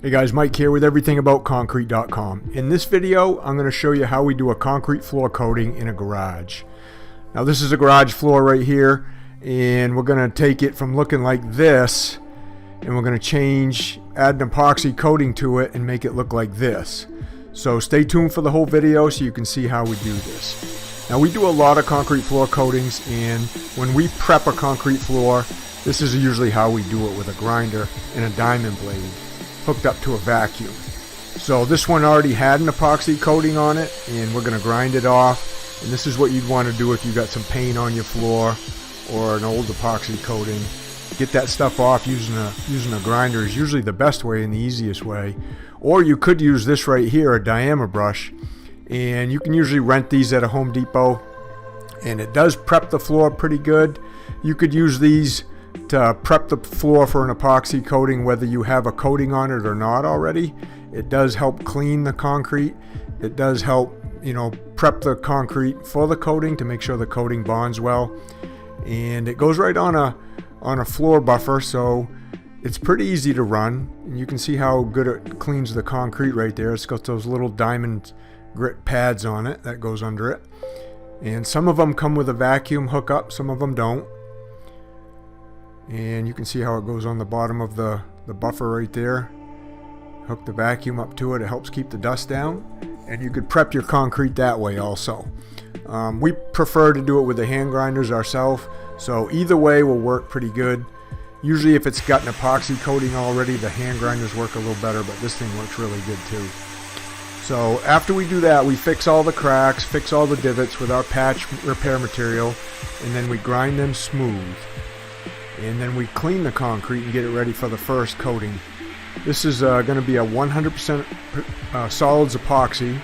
Hey guys, Mike here with everythingaboutconcrete.com. In this video, I'm going to show you how we do a concrete floor coating in a garage. Now this is a garage floor right here, and we're going to take it from looking like this, and we're going to add an epoxy coating to it and make it look like this. So stay tuned for the whole video so you can see how we do this. Now we do a lot of concrete floor coatings, and when we prep a concrete floor, this is usually how we do it, with a grinder and a diamond blade hooked up to a vacuum. So this one already had an epoxy coating on it, and we're going to grind it off. And this is what you'd want to do if you got some paint on your floor or an old epoxy coating. Get that stuff off using a grinder is usually the best way and the easiest way. Or you could use this right here, a diameter brush, and you can usually rent these at a Home Depot, and it does prep the floor pretty good. You could use these to prep the floor for an epoxy coating, whether you have a coating on it or not already. It does help clean the concrete. It does help, prep the concrete for the coating to make sure the coating bonds well. And it goes right on a floor buffer, so it's pretty easy to run. And you can see how good it cleans the concrete right there. It's got those little diamond grit pads on it that goes under it. And some of them come with a vacuum hookup, some of them don't. And you can see how it goes on the bottom of the buffer right there. Hook the vacuum up to it. It helps keep the dust down. And you could prep your concrete that way also. We prefer to do it with the hand grinders ourselves. So either way will work pretty good. Usually if it's got an epoxy coating already, the hand grinders work a little better, but this thing works really good too. So after we do that, we fix all the cracks, fix all the divots with our patch repair material, and then we grind them smooth. And then we clean the concrete and get it ready for the first coating. This is going to be a 100% solids epoxy,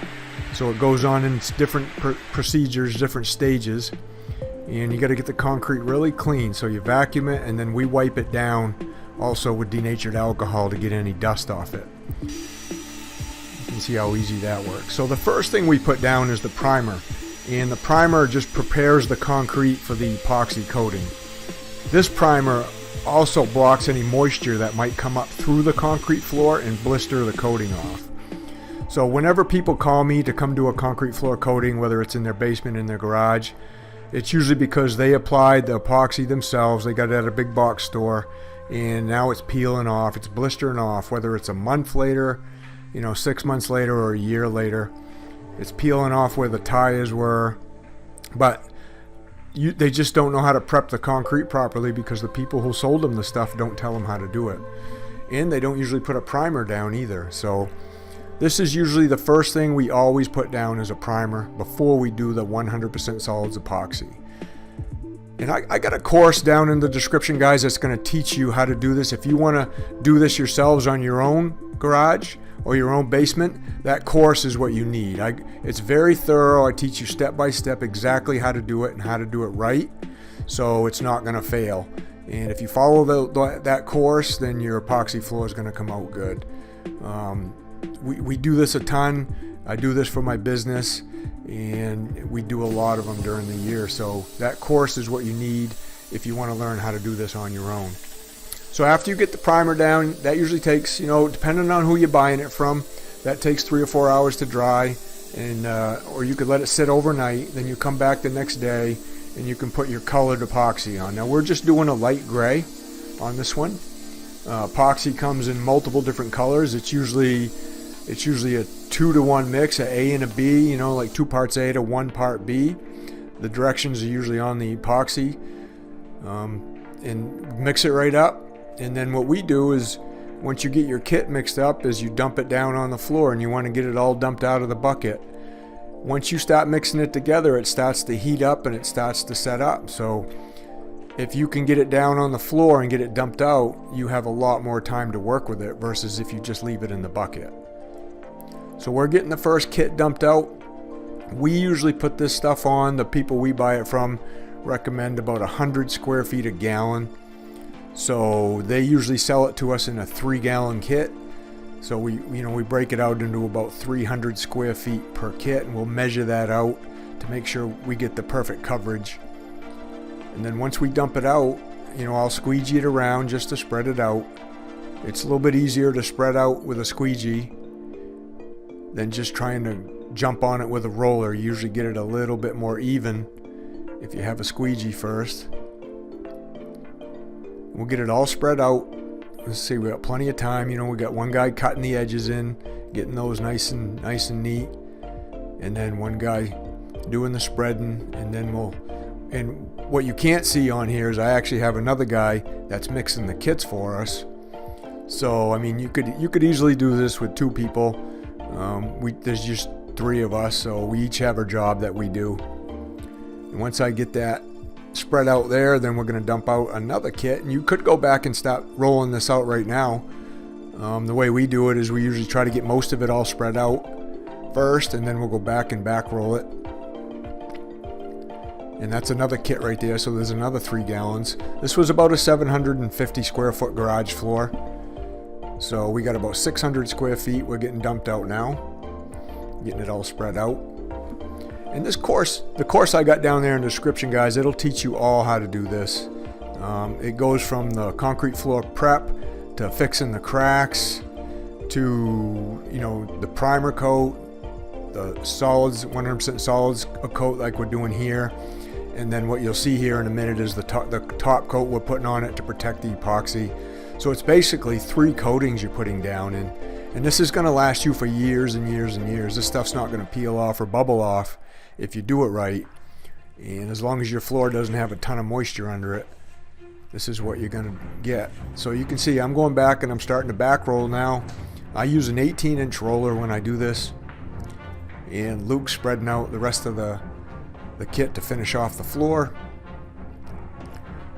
so it goes on in different procedures, different stages, and you got to get the concrete really clean. So you vacuum it, and then we wipe it down also with denatured alcohol to get any dust off it. You can see how easy that works. So the first thing we put down is the primer, and the primer just prepares the concrete for the epoxy coating. This primer also blocks any moisture that might come up through the concrete floor and blister the coating off. So whenever people call me to come do a concrete floor coating, whether it's in their basement, in their garage, it's usually because they applied the epoxy themselves. They got it at a big box store, and now it's peeling off, it's blistering off, whether it's a month later, 6 months later, or a year later. It's peeling off where the tires were, but they just don't know how to prep the concrete properly because the people who sold them the stuff don't tell them how to do it. And they don't usually put a primer down either. So this is usually the first thing we always put down as a primer before we do the 100% solids epoxy. And I got a course down in the description, guys, that's going to teach you how to do this. If you want to do this yourselves on your own garage or your own basement, that course is what you need. It's very thorough. I teach you step by step exactly how to do it and how to do it right, so it's not going to fail. And if you follow that course, then your epoxy floor is going to come out good. We do this a ton. I do this for my business, and we do a lot of them during the year. So that course is what you need if you want to learn how to do this on your own. So after you get the primer down, that usually takes, depending on who you're buying it from, that takes 3 or 4 hours to dry, and or you could let it sit overnight. Then you come back the next day and you can put your colored epoxy on. Now we're just doing a light gray on this one. Epoxy comes in multiple different colors. It's usually a 2-to-1 mix, an A and a B, like 2 parts A to 1 part B. The directions are usually on the epoxy, and mix it right up. And then what we do is, once you get your kit mixed up, is you dump it down on the floor, and you want to get it all dumped out of the bucket. Once you start mixing it together, it starts to heat up and it starts to set up. So if you can get it down on the floor and get it dumped out, you have a lot more time to work with it versus if you just leave it in the bucket. So we're getting the first kit dumped out. We usually put this stuff on. The people we buy it from recommend about 100 square feet a gallon. So they usually sell it to us in a 3-gallon kit. So we break it out into about 300 square feet per kit, and we'll measure that out to make sure we get the perfect coverage. And then once we dump it out, I'll squeegee it around just to spread it out. It's a little bit easier to spread out with a squeegee than just trying to jump on it with a roller. You usually get it a little bit more even if you have a squeegee first. We'll get it all spread out. Let's see, we got plenty of time. You know, we got one guy cutting the edges in, getting those nice and neat, and then one guy doing the spreading, and then and what you can't see on here is I actually have another guy that's mixing the kits for us. So I mean, you could easily do this with 2 people. There's just 3 of us, so we each have our job that we do. And once I get that spread out there, then we're going to dump out another kit, and you could go back and start rolling this out right now. The way we do it is we usually try to get most of it all spread out first, and then we'll go back and back roll it. And that's another kit right there, so there's another 3 gallons. This was about a 750 square foot garage floor, so we got about 600 square feet we're getting dumped out now, getting it all spread out. And this course, the course I got down there in the description, guys, it'll teach you all how to do this. It goes from the concrete floor prep to fixing the cracks to, you know, the primer coat, the solids, 100% solids coat like we're doing here. And then what you'll see here in a minute is the top coat we're putting on it to protect the epoxy. So it's basically 3 coatings you're putting down in. And this is going to last you for years and years and years. This stuff's not going to peel off or bubble off if you do it right. And as long as your floor doesn't have a ton of moisture under it, this is what you're going to get. So you can see I'm going back and I'm starting to back roll now. I use an 18-inch roller when I do this. And Luke's spreading out the rest of the kit to finish off the floor.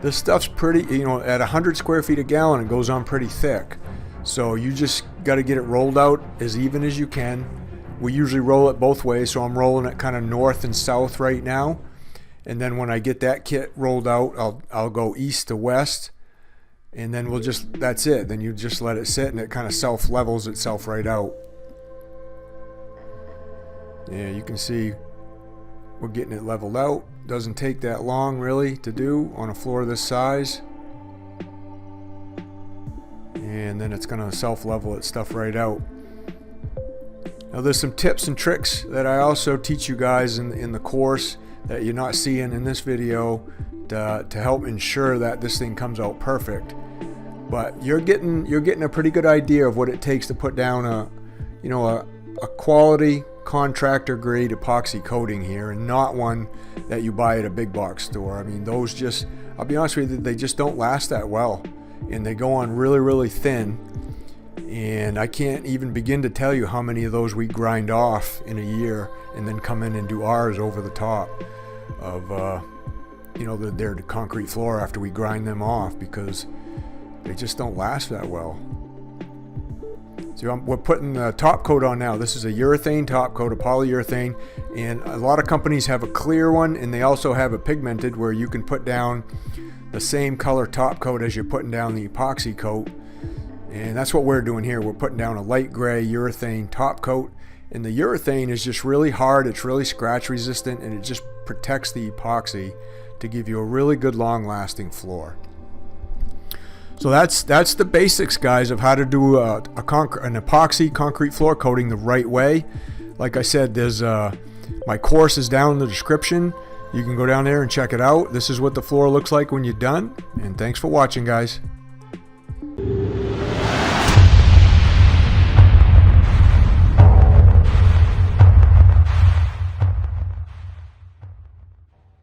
This stuff's pretty, you know, at 100 square feet a gallon, it goes on pretty thick. So you just got to get it rolled out as even as you can. We usually roll it both ways, so I'm rolling it kind of north and south right now. And then when I get that kit rolled out, I'll go east to west. And then we'll just, that's it. Then you just let it sit and it kind of self-levels itself right out. Yeah, you can see we're getting it leveled out. Doesn't take that long really to do on a floor this size. And then it's going to self-level its stuff right out. Now there's some tips and tricks that I also teach you guys in the course that you're not seeing in this video to help ensure that this thing comes out perfect. But you're getting a pretty good idea of what it takes to put down a quality contractor grade epoxy coating here, and not one that you buy at a big box store. I mean, those just, I'll be honest with you, they just don't last that well, and they go on really, really thin. And I can't even begin to tell you how many of those we grind off in a year and then come in and do ours over the top of their concrete floor after we grind them off, because they just don't last that well. So we're putting the top coat on now. This is a urethane top coat, a polyurethane, and a lot of companies have a clear one, and they also have a pigmented where you can put down the same color top coat as you're putting down the epoxy coat. And that's what we're doing here. We're putting down a light gray urethane top coat, and the urethane is just really hard, it's really scratch resistant, and it just protects the epoxy to give you a really good long lasting floor. So that's the basics, guys, of how to do an epoxy concrete floor coating the right way. Like I said, there's my course is down in the description. You can go down there and check it out. This is what the floor looks like when you're done. And thanks for watching, guys.